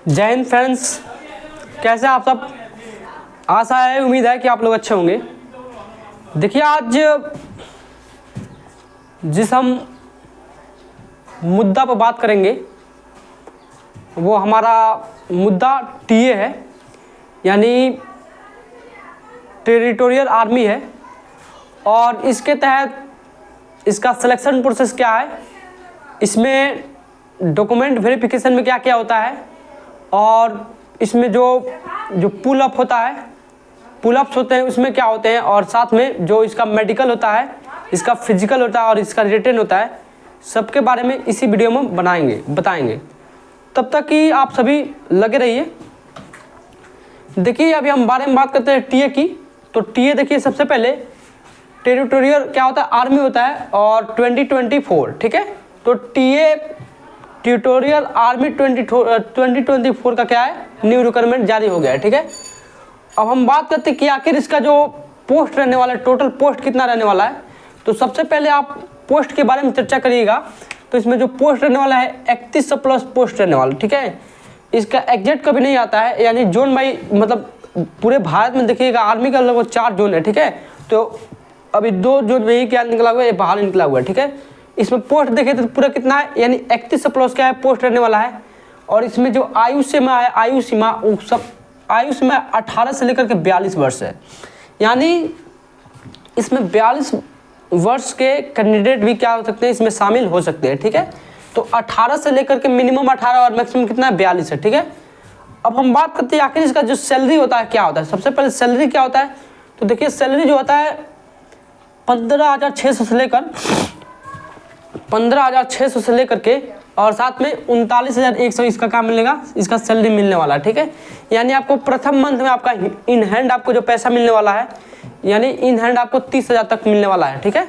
जय हिंद फ्रेंड्स, कैसे आप सब। आशा है, उम्मीद है कि आप लोग अच्छे होंगे। देखिए, आज जिस हम मुद्दा पर बात करेंगे वो हमारा मुद्दा टीए है, यानी टेरिटोरियल आर्मी है। और इसके तहत इसका सिलेक्शन प्रोसेस क्या है, इसमें डॉक्यूमेंट वेरिफिकेशन में क्या क्या होता है, और इसमें जो पुल अप होता है, पुल अप्स होते हैं उसमें क्या होते हैं, और साथ में जो इसका मेडिकल होता है, इसका फिजिकल होता है और इसका रिटन होता है, सबके बारे में इसी वीडियो में बताएंगे। तब तक कि आप सभी लगे रहिए। देखिए, अभी हम बारे में बात करते हैं टीए की। तो टीए देखिए, सबसे पहले टेरिटोरियल क्या होता है, आर्मी होता है, और 2024, ठीक है। तो टीए टेरिटोरियल आर्मी 2024 का क्या है, न्यू रिक्वायरमेंट जारी हो गया है, ठीक है। अब हम बात करते हैं कि आखिर इसका जो पोस्ट रहने वाला है, टोटल पोस्ट कितना रहने वाला है। तो सबसे पहले आप पोस्ट के बारे में चर्चा करिएगा। तो इसमें जो पोस्ट रहने वाला है 3100 प्लस पोस्ट रहने वाला, ठीक है। इसका एग्जैक्ट कभी नहीं आता है, यानी जोन बाई, मतलब पूरे भारत में देखिएगा आर्मी का लगभग 4 जोन है, ठीक है। तो अभी 2 जोन में ही क्या निकला हुआ है, बाहर निकला हुआ है, ठीक है। इसमें पोस्ट देखे तो पूरा कितना है, यानी 3100 प्लस क्या है पोस्ट रहने वाला है। और इसमें जो आयु सीमा है, आयु सीमा 18 से लेकर के 42 वर्ष है, यानी इसमें 42 वर्ष के कैंडिडेट भी क्या हो सकते हैं, इसमें शामिल हो सकते हैं, ठीक है। तो 18 से लेकर के मिनिमम 18 और मैक्सिमम कितना है, 42 है, ठीक है। अब हम बात करते हैं आखिर इसका जो सैलरी होता है क्या होता है। सबसे पहले सैलरी क्या होता है, तो देखिए सैलरी जो होता है 15,600 से लेकर के और साथ में 39,100 इसका क्या मिलेगा, इसका सैलरी मिलने वाला है, ठीक है। यानी आपको प्रथम मंथ में आपका इन हैंड आपको जो पैसा मिलने वाला है, यानी इन हैंड आपको 30,000 तक मिलने वाला है, ठीक है।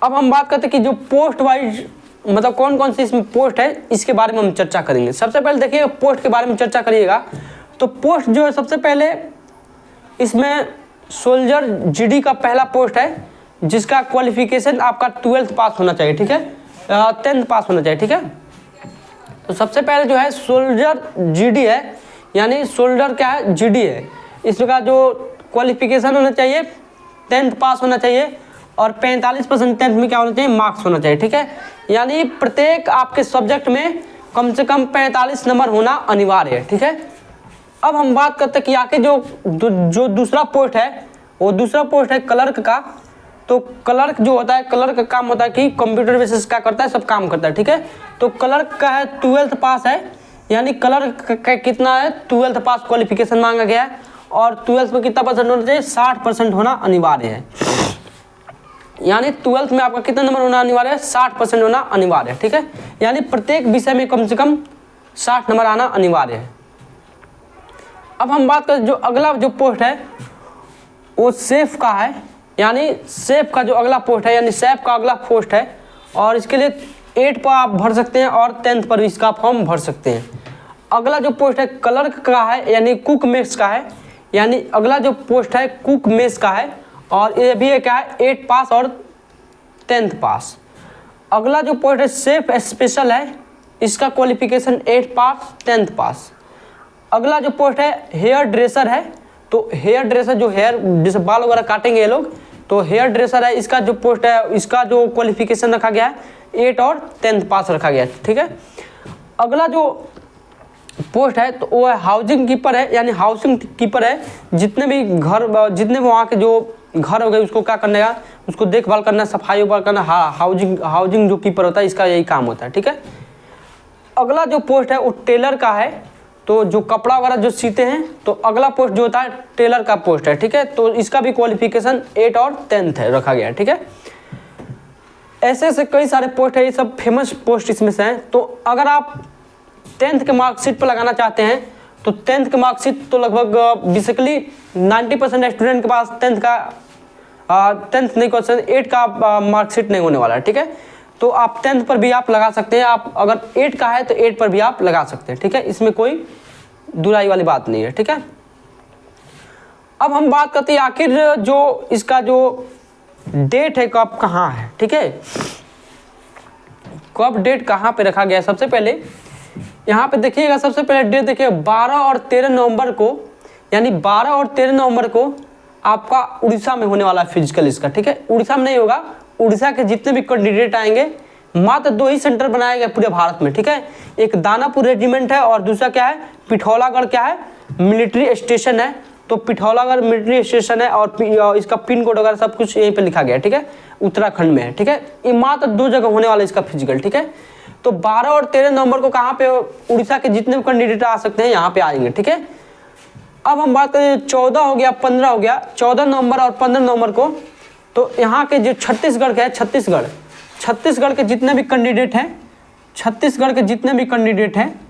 अब हम बात करते हैं कि जो पोस्ट वाइज, मतलब कौन कौन सी इसमें पोस्ट है, इसके बारे में हम चर्चा करेंगे। सबसे पहले देखिए पोस्ट के बारे में चर्चा करिएगा। तो पोस्ट जो है, सबसे पहले इसमें सोल्जर जीडी का पहला पोस्ट है, जिसका क्वालिफिकेशन आपका 12th पास होना चाहिए, ठीक है, 10th पास होना चाहिए, ठीक है। तो सबसे पहले जो है सोल्जर जीडी है, यानी सोल्जर क्या है, जीडी है। इसका जो क्वालिफिकेशन होना चाहिए 10th पास होना चाहिए, और 45% 10th में क्या होना चाहिए, मार्क्स होना चाहिए, ठीक है। यानी प्रत्येक आपके सब्जेक्ट में कम से कम 45 नंबर होना अनिवार्य है, ठीक है। अब हम बात करते हैं कि आके जो दूसरा पोस्ट है, वो दूसरा पोस्ट है क्लर्क का। तो क्लर्क जो होता है, क्लर्क का काम होता है कि कंप्यूटर बेसिस क्या करता है, सब काम करता है, ठीक है। तो क्लर्क का है 12th पास है, यानी क्लर्क का कितना है, 12th पास क्वालिफिकेशन मांगा गया है। और 12th में कितना परसेंट होना चाहिए, 60% होना अनिवार्य है। यानी 12th में आपका कितना नंबर होना अनिवार्य है, 60% होना अनिवार्य है, ठीक है। यानी प्रत्येक विषय में कम से कम 60 नंबर आना अनिवार्य है। अब हम बात करें जो अगला जो पोस्ट है वो सेफ का है, यानी सेफ का जो अगला पोस्ट है, यानी सेफ का अगला पोस्ट है। और इसके लिए 8 पर आप भर सकते हैं और 10th पर भी इसका फॉर्म भर सकते हैं। अगला जो पोस्ट है क्लर्क का है, यानी कुक मेस का है, यानी अगला जो पोस्ट है कुक मेस का है। और ये भी क्या है, 8 पास और 10th पास। अगला जो पोस्ट है सेफ स्पेशल है, इसका क्वालिफिकेशन 8 पास 10th पास। अगला जो पोस्ट है हेयर ड्रेसर है। तो हेयर ड्रेसर जो हेयर जैसे बाल वगैरह काटेंगे ये लोग, तो हेयर ड्रेसर है, इसका जो पोस्ट है, इसका जो क्वालिफिकेशन रखा गया है 8 और 10th पास रखा गया है, ठीक है। अगला जो पोस्ट है तो वो है हाउसिंग कीपर है, यानी हाउसिंग कीपर है, जितने भी वहाँ के जो घर हो गए उसको क्या करने का, उसको देखभाल करना, सफाई वफाई करना, हाउसिंग जो कीपर होता है इसका यही काम होता है, ठीक है। अगला जो पोस्ट है वो टेलर का है, तो जो कपड़ा वगैरह जो सीते हैं, तो अगला पोस्ट जो होता है टेलर का पोस्ट है, ठीक है। तो इसका भी क्वालिफिकेशन 8 और 10th है रखा गया है, ठीक है। ऐसे कई सारे पोस्ट है, ये सब फेमस पोस्ट इसमें से हैं। तो अगर आप 10th के मार्कशीट पर लगाना चाहते हैं, तो 10th के मार्कशीट तो लगभग बेसिकली 90% स्टूडेंट के पास 10th नहीं क्वेश्चन 8 का मार्कशीट नहीं होने वाला है, ठीक है। तो आप 10th पर भी आप लगा सकते हैं, आप अगर 8 का है तो 8 पर भी आप लगा सकते हैं, ठीक है। इसमें कोई दुराई वाली बात नहीं है, ठीक है। अब हम बात करते हैं आखिर जो इसका जो डेट है कब कहाँ है, ठीक है, कब डेट कहाँ पे रखा गया है। सबसे पहले यहाँ पे देखिएगा सबसे पहले डेट देखिए 12 और 13 नवंबर को, यानी 12 और 13 नवंबर को आपका उड़ीसा में होने वाला है फिजिकल इसका, ठीक है। उड़ीसा में नहीं होगा, उड़ीसा के जितने भी कैंडिडेट आएंगे, मात्र 2 ही सेंटर बनाए गए पूरे भारत में, ठीक है। एक दानापुर रेजिमेंट है और दूसरा क्या है, पिथौरागढ़ क्या है, मिलिट्री स्टेशन है। तो पिथौरागढ़ मिलिट्री स्टेशन है और इसका पिन कोड वगैरह सब कुछ यहीं पे लिखा गया है, ठीक है, उत्तराखंड में है, ठीक है। ये मात्र 2 जगह होने वाला है इसका फिजिकल, ठीक है। तो 12 और 13 नवंबर को कहाँ पे उड़ीसा के जितने भी कैंडिडेट आ सकते हैं यहाँ पे आएंगे, ठीक है। अब हम बात करें 14 हो गया, 15 हो गया, 14 नवंबर और 15 नवंबर को, तो यहाँ के जो छत्तीसगढ़ के है, छत्तीसगढ़ के जितने भी कैंडिडेट हैं, छत्तीसगढ़ के जितने भी कैंडिडेट हैं,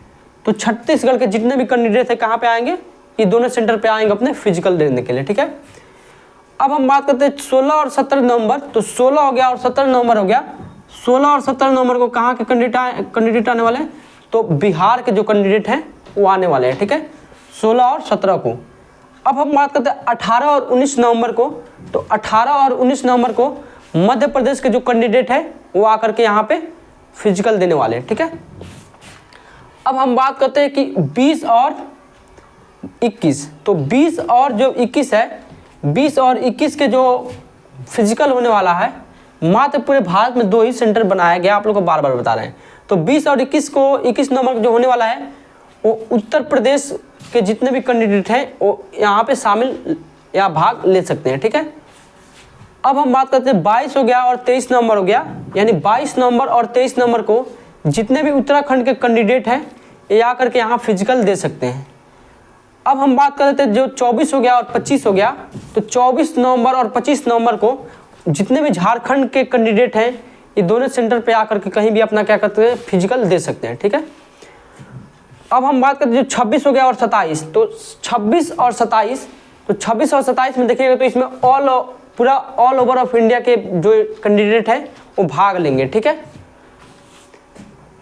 तो छत्तीसगढ़ के जितने भी कैंडिडेट हैं कहाँ पे आएंगे, ये दोनों सेंटर पे आएंगे अपने फिजिकल देने के लिए, ठीक है। अब हम बात करते हैं 16 और 17 नवंबर, तो 16 हो गया और 17 नवंबर हो गया। 16 और 17 नवंबर को कहाँ के कैंडिडेट आने वाले हैं, तो बिहार के जो कैंडिडेट हैं वो आने वाले हैं, ठीक है, 16 और 17 को। अब हम बात करते हैं 18 और 19 नवंबर को, तो 18 और 19 नवंबर को मध्य प्रदेश के जो कैंडिडेट है वो आकर के यहाँ पे फिजिकल देने वाले हैं, ठीक है। अब हम बात करते हैं कि 20 और 21, तो 20 और जो 21 है, 20 और 21 के जो फिजिकल होने वाला है, मात्र पूरे भारत में 2 ही सेंटर बनाया गया, आप लोग को बार बार बता रहे हैं। तो 20 और 21 को, 21 नवंबर जो होने वाला है वो उत्तर प्रदेश के जितने भी कैंडिडेट हैं वो यहाँ पे शामिल या भाग ले सकते हैं, ठीक है। अब हम बात करते हैं 22 हो गया और 23 नवंबर हो गया, यानी 22 नवंबर और 23 नवंबर को जितने भी उत्तराखंड के कैंडिडेट हैं ये आकर के यहाँ फिजिकल दे सकते हैं। अब हम बात कर लेते हैं जो 24 हो गया और 25 हो गया, तो 24 नवंबर और 25 नवंबर को जितने भी झारखंड के कैंडिडेट हैं ये दोनों सेंटर पे आकर के कहीं भी अपना क्या करते हैं, फिजिकल दे सकते हैं, ठीक है। अब हम बात करते हैं जो 26 हो गया और 27, तो 26 और 27, तो 26 और 27 में देखिएगा तो इसमें पूरा ऑल ओवर ऑफ इंडिया के जो कैंडिडेट हैं वो भाग लेंगे, ठीक है।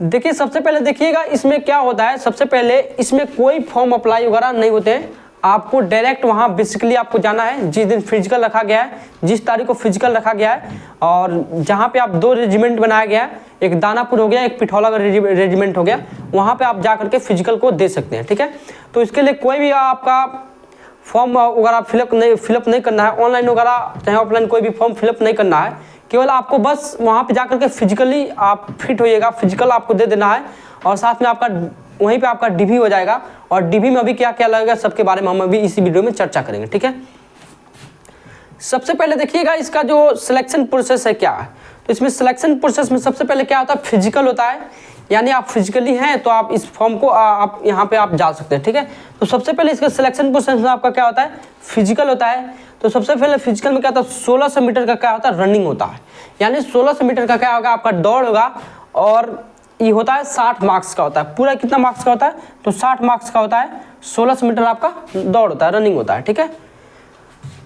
देखिए सबसे पहले देखिएगा इसमें क्या होता है, सबसे पहले इसमें कोई फॉर्म अप्लाई वगैरह नहीं होते हैं, आपको डायरेक्ट वहाँ बेसिकली आपको जाना है जिस दिन फिजिकल रखा गया है, जिस तारीख को फिजिकल रखा गया है, और जहाँ पे आप 2 रेजिमेंट बनाया गया है, एक दानापुर हो गया, एक पिथौरागढ़ रेजिमेंट हो गया, वहाँ पे आप जा करके फिजिकल को दे सकते हैं, ठीक है। तो इसके लिए कोई भी आपका फॉर्म वगैरह फिलअप नहीं करना है, ऑनलाइन वगैरह चाहे ऑफलाइन कोई भी फॉर्म फिलअप नहीं करना है, केवल आपको बस वहाँ पे जाकर के फिजिकली आप फिट होइएगा, फिजिकल आपको दे देना है, और साथ में आपका वहीं पे आपका डीवी हो जाएगा, और डीवी में अभी क्या क्या लगेगा सबके बारे में हम अभी इसी वीडियो में चर्चा करेंगे, ठीक है। सबसे पहले देखिएगा इसका जो सिलेक्शन प्रोसेस है क्या है, तो इसमें सिलेक्शन प्रोसेस में सबसे पहले क्या होता है, फिजिकल होता है, यानी आप फिजिकली हैं तो आप इस फॉर्म को आप यहाँ पे आप जा सकते हैं, ठीक है। तो सबसे पहले इसका सिलेक्शन प्रोसेस में आपका क्या होता है, फिजिकल होता है। तो सबसे पहले फिजिकल में क्या होता है, 1600 मीटर का क्या होता है, रनिंग होता है, यानी 1600 मीटर का क्या होगा, आपका दौड़ होगा, और ये होता है 60 मार्क्स का होता है। पूरा कितना मार्क्स का होता है, तो 60 मार्क्स का होता है, 1600 मीटर आपका दौड़ होता है, रनिंग होता है, ठीक है।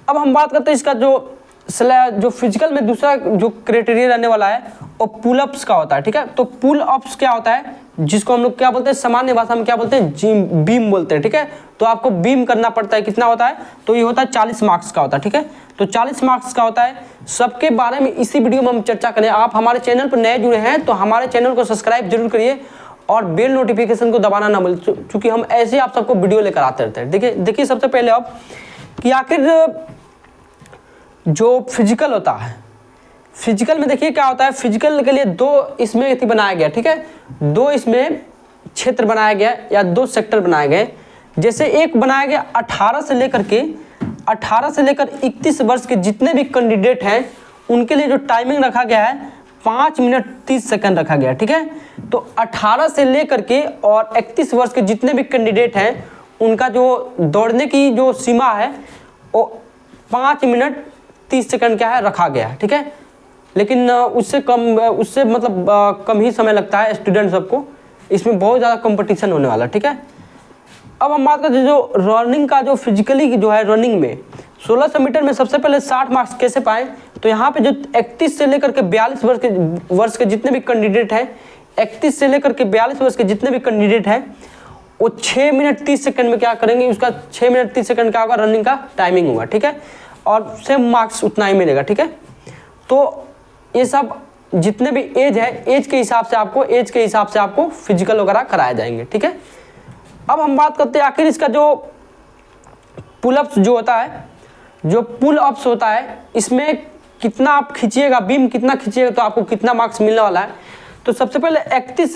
अब हम बात करते हैं इसका जो फिजिकल में दूसरा जो क्राइटेरिया रहने वाला है वो पुल अप्स का होता है, ठीक है। तो पुल अप्स क्या होता है, जिसको हम लोग क्या बोलते हैं, सामान्य भाषा में क्या बोलते हैं, बीम बोलते हैं, ठीक है। तो आपको बीम करना पड़ता है, कितना होता है, तो ये होता है 40 मार्क्स का होता है, ठीक है। तो 40 मार्क्स का होता है, सबके बारे में इसी वीडियो में हम चर्चा करें। आप हमारे चैनल पर नए जुड़े हैं तो हमारे चैनल को सब्सक्राइब जरूर करिए और बेल नोटिफिकेशन को दबाना ना भूलें, क्योंकि हम ऐसे आप सबको वीडियो लेकर आते रहते हैं। देखिए सबसे पहले अब कि आखिर जो फिजिकल होता है, फिजिकल में देखिए क्या होता है, फिजिकल के लिए 2 इसमें बनाया गया, ठीक है, 2 इसमें क्षेत्र बनाया गया या 2 सेक्टर बनाए गए। जैसे एक बनाया गया 18 से लेकर 31 वर्ष के जितने भी कैंडिडेट हैं उनके लिए जो टाइमिंग रखा गया है 5 मिनट 30 सेकंड रखा गया, ठीक है। तो 18 से लेकर के और 31 वर्ष के जितने भी कैंडिडेट हैं उनका जो दौड़ने की जो सीमा है वो 5 मिनट 30 सेकंड क्या है रखा गया है, ठीक है। लेकिन उससे मतलब कम ही समय लगता है स्टूडेंट सबको, इसमें बहुत ज़्यादा कंपटीशन होने वाला है, ठीक है। अब हम बात करते हैं जो रनिंग का, जो फिजिकली जो है रनिंग में 1600 मीटर में सबसे पहले 60 मार्क्स कैसे पाएँ, तो यहाँ पे जो 31 से लेकर के 42 वर्ष के जितने भी कैंडिडेट हैं, 31 से लेकर के 42 वर्ष के जितने भी कैंडिडेट हैं वो 6 मिनट 30 सेकंड में क्या करेंगे, उसका 6 मिनट 30 सेकंड का होगा रनिंग का टाइमिंग होगा, ठीक है, और सेम मार्क्स उतना ही मिलेगा, ठीक है। तो ये सब जितने भी एज है, एज के हिसाब से आपको फिजिकल वगैरह कराए जाएंगे, ठीक है। अब हम बात करते हैं आखिर इसका जो पुलअप्स जो होता है, जो पुल अप्स होता है, इसमें कितना आप खींचिएगा, बीम कितना खींचिएगा तो आपको कितना मार्क्स मिलने वाला है। तो सबसे पहले 18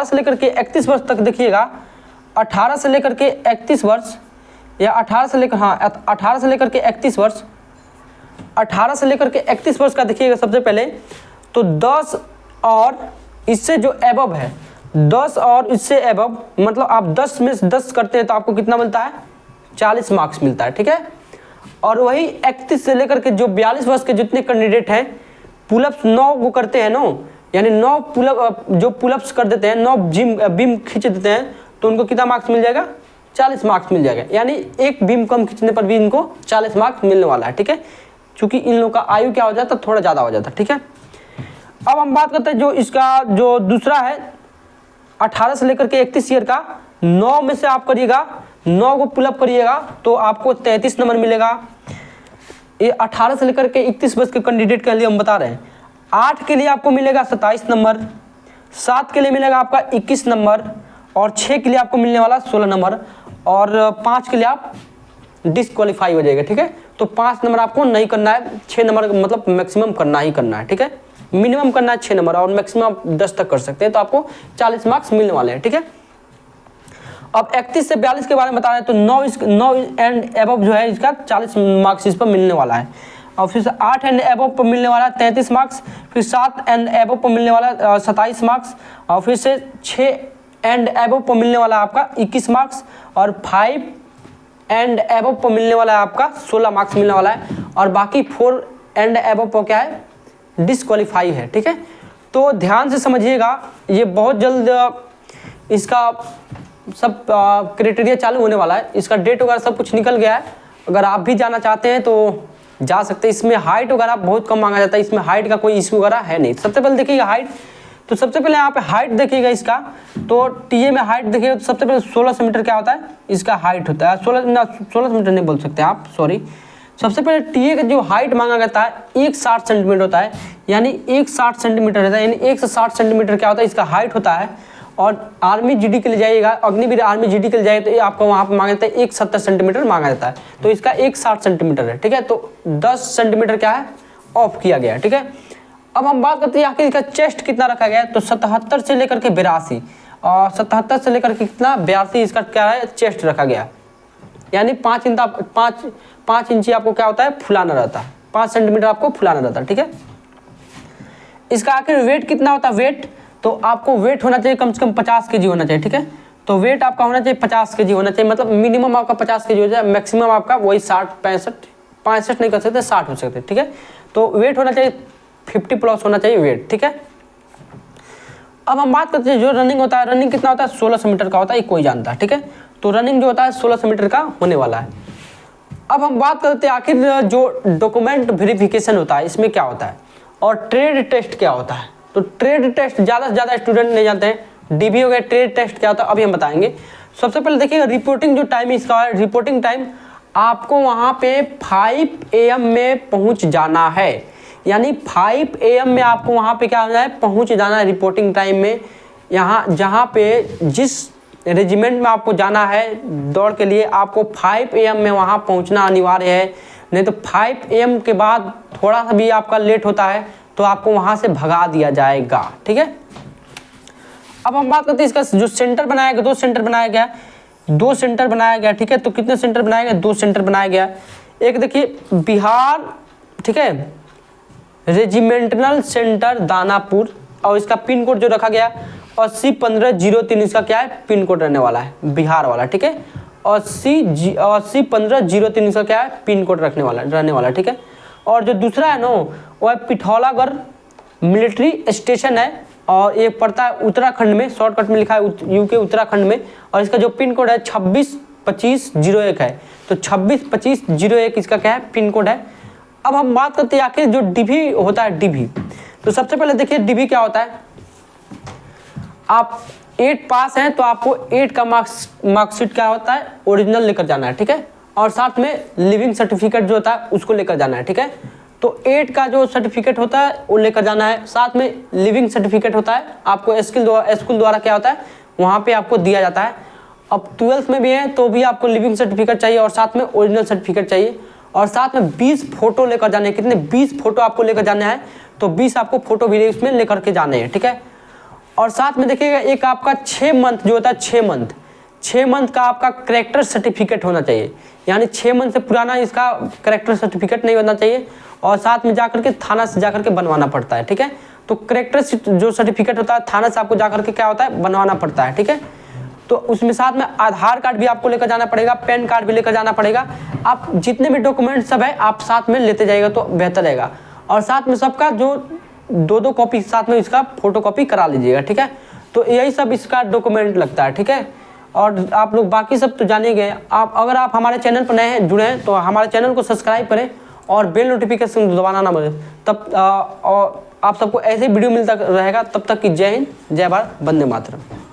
से लेकर के 31 वर्ष तक देखिएगा, 18 से लेकर के 31 वर्ष या 18 से लेकर 31 वर्ष, 18 से लेकर के 31 वर्ष का देखिएगा सबसे पहले। तो 10 और इससे जो एबव है, 10 और इससे एबव, मतलब आप 10 में से 10 करते हैं तो आपको कितना मिलता है, 40 मार्क्स मिलता है, ठीक है। और वही 31 से लेकर के जो 42 वर्ष के जितने कैंडिडेट हैं, पुलअप्स 9 को करते हैं, 9 यानी 9 पुलअप्स कर देते हैं, 9 बीम खींच देते हैं, तो उनको कितना मार्क्स मिल जाएगा, 40 मार्क्स मिल जाएगा। यानी एक बीम कम खींचने पर भी इनको 40 मार्क्स मिलने वाला है, ठीक है। क्योंकि इन लोगों का आयु क्या हो जाता है, थोड़ा ज़्यादा हो जाता है, ठीक है। अब हम बात करते हैं जो इसका जो दूसरा है, 18 से लेकर के 31 ईयर का, 9 में से आप करिएगा, 9 को पुलअप करिएगा तो आपको 33 नंबर मिलेगा। ये 18 से लेकर के 31 वर्ष के कैंडिडेट के लिए हम बता रहे हैं। 8 के लिए आपको मिलेगा 27 नंबर, 7 के लिए मिलेगा आपका 21 नंबर, और 6 के लिए आपको मिलने वाला 16 नंबर, और 5 के लिए आप डिस्क्वालीफाई हो जाएगा, ठीक है। तो 5 नंबर आपको नहीं करना है, 6 नंबर मतलब मैक्सिमम करना ही करना है, ठीक है। मिनिमम करना है 6 नंबर और मैक्सिमम आप 10 तक कर सकते हैं, तो आपको 40 मार्क्स मिलने वाले हैं, ठीक है। अब 31 से 42 के बारे में बता रहे हैं, तो 9 एंड एबव जो है इसका 40 मार्क्स इस पर मिलने वाला है। और फिर 8 एंड एबव पर मिलने वाला 33 मार्क्स, फिर 7 एंड एबव पर मिलने वाला 27 मार्क्स, और फिर से 6 एंड एबव पर मिलने वाला आपका 21 मार्क्स, और 5 एंड एबव पर मिलने वाला है आपका 16 मार्क्स मिलने वाला है, और बाकी 4 एंड एबव पर क्या है, डिस्क्वालीफाई है, ठीक है। तो ध्यान से समझिएगा, ये बहुत जल्द इसका सब क्राइटेरिया चालू होने वाला है, इसका डेट वगैरह सब कुछ निकल गया है। अगर आप भी जाना चाहते हैं तो जा सकते हैं। इसमें हाइट वगैरह बहुत कम मांगा जाता है, इसमें हाइट का कोई इशू वगैरह है नहीं। सबसे पहले देखिएगा हाइट, तो सबसे पहले यहाँ पे हाइट देखिएगा इसका, तो टीए में हाइट देखिएगा तो सबसे पहले 16 मीटर क्या होता है, इसका हाइट होता है। 16 मीटर नहीं बोल सकते आप, सॉरी। सबसे पहले टीए का जो हाइट मांगा जाता है 160 सेंटीमीटर होता है, यानी 160 सेंटीमीटर रहता है, यानी 160 सेंटीमीटर क्या होता है, इसका हाइट होता है। और आर्मी जीडी के लिए जाइएगा, अग्निवीर आर्मी जीडी के लिए जाइए तो ये आपको वहाँ पर मांगा जाता है 170 सेंटीमीटर मांगा जाता है, तो इसका 160 सेंटीमीटर है, ठीक है। तो 10 सेंटीमीटर क्या है, ऑफ किया गया है, ठीक है। अब हम बात करते हैं आखिर इसका चेस्ट कितना रखा गया है, तो 77 से लेकर के 82, और 77 से लेकर के कितना 82 इसका क्या है, चेस्ट रखा गया है। यानी 5 इंची आपको क्या होता है, फुलाना रहता है, 5 सेंटीमीटर आपको फुलाना रहता है, ठीक है। इसका आखिर वेट कितना होता है, वेट, तो आपको वेट होना चाहिए कम से कम 50 kg होना चाहिए, ठीक है। तो वेट आपका होना चाहिए 50 kg होना चाहिए, मतलब मिनिमम आपका 50 kg हो जाए, मैक्सिमम आपका वही 65 नहीं कर सकते, 60 हो सकते, ठीक है। तो वेट होना चाहिए 50 प्लस होना चाहिए वेट, ठीक है। अब हम बात करते हैं जो रनिंग होता है, रनिंग कितना होता है, 1600 मीटर का होता है, ये कोई जानता है, ठीक है। तो रनिंग जो होता है 1600 मीटर का होने वाला है। अब हम बात करते हैं आखिर जो डॉक्यूमेंट वेरिफिकेशन होता है इसमें क्या होता है, और ट्रेड टेस्ट क्या होता है। तो ट्रेड टेस्ट ज़्यादा से ज़्यादा स्टूडेंट नहीं जानते हैं, डीबी हो गया, ट्रेड टेस्ट क्या होता है अभी हम बताएंगे। सबसे पहले देखिएगा रिपोर्टिंग जो टाइम इसका है, रिपोर्टिंग टाइम आपको वहाँ पे 5 AM में पहुँच जाना है, यानी 5 AM में आपको वहाँ पे क्या होना है, पहुँच जाना है रिपोर्टिंग टाइम में। यहाँ जहाँ पे जिस रेजिमेंट में आपको जाना है दौड़ के लिए, आपको 5 AM में वहाँ पहुँचना अनिवार्य है, नहीं तो 5 AM के बाद थोड़ा सा भी आपका लेट होता है तो आपको वहाँ से भगा दिया जाएगा, ठीक है। अब हम बात करते हैं इसका जो सेंटर बनाया गया, 2 सेंटर बनाया गया, 2 सेंटर बनाया गया, ठीक है। तो कितने सेंटर बनाया गया, 2 सेंटर बनाया गया। एक देखिए बिहार, ठीक है, रेजिमेंटल सेंटर दानापुर, और इसका पिन कोड जो रखा गया 801503, इसका क्या है, पिन कोड रहने वाला है, बिहार वाला, ठीक है। 801503 इसका क्या है, पिन कोड रहने वाला, ठीक है। और जो दूसरा है ना वो है पिथौरागढ़ मिलिट्री स्टेशन है, और ये पड़ता है उत्तराखंड में, शॉर्टकट में लिखा है यूके उत्तराखंड में, और इसका जो पिन कोड है 262501 है। तो 262501 इसका क्या है, पिन कोड है। अब हम बात करते हैं आखिर जो डीबी होता है, डीबी। तो सबसे पहले देखिए डीबी क्या होता है, आप 8 पास हैं तो आपको 8 का मार्कशीट क्या होता है, ओरिजिनल लेकर जाना है, ठीक है। और साथ में लिविंग सर्टिफिकेट जो होता है उसको लेकर जाना है, ठीक है। तो 8 का जो सर्टिफिकेट होता है वो लेकर जाना है। साथ में लिविंग सर्टिफिकेट होता है, आपको स्कूल द्वारा क्या होता है वहाँ पे आपको दिया जाता है। अब 12th में भी है तो भी आपको लिविंग सर्टिफिकेट चाहिए और साथ में ओरिजिनल सर्टिफिकेट चाहिए, और साथ में 20 फोटो लेकर जाने हैं। कितने? 20 फोटो आपको लेकर जाना है, तो 20 आपको फोटो भी इसमें लेकर के जाने हैं, ठीक है। और साथ में देखिएगा एक आपका 6 मंथ जो होता है 6 मंथ का आपका करेक्टर सर्टिफिकेट होना चाहिए, यानी 6 मंथ से पुराना इसका करेक्टर सर्टिफिकेट नहीं होना चाहिए, और साथ में जाकर के थाना से जाकर के बनवाना पड़ता है, ठीक है। तो करेक्टर जो सर्टिफिकेट होता है थाना से आपको जाकर के क्या होता है बनवाना पड़ता है, ठीक है। तो उसमें साथ में आधार कार्ड भी आपको लेकर जाना पड़ेगा, पैन कार्ड भी लेकर जाना पड़ेगा। आप जितने भी डॉक्यूमेंट सब है आप साथ में लेते जाएगा तो बेहतर रहेगा, और साथ में सबका जो 2-2 कॉपी साथ में इसका फोटो कॉपी करा लीजिएगा, ठीक है। तो यही सब इसका डॉक्यूमेंट लगता है, ठीक है। और आप लोग बाकी सब तो जाने गए। अगर आप हमारे चैनल पर नए हैं, जुड़े हैं, तो हमारे चैनल को सब्सक्राइब करें और बेल नोटिफिकेशन दबाना ना भूलें। तब और आप सबको ऐसे वीडियो मिलता रहेगा। तब तक कि जय हिंद, जय भारत, वंदे मातरम।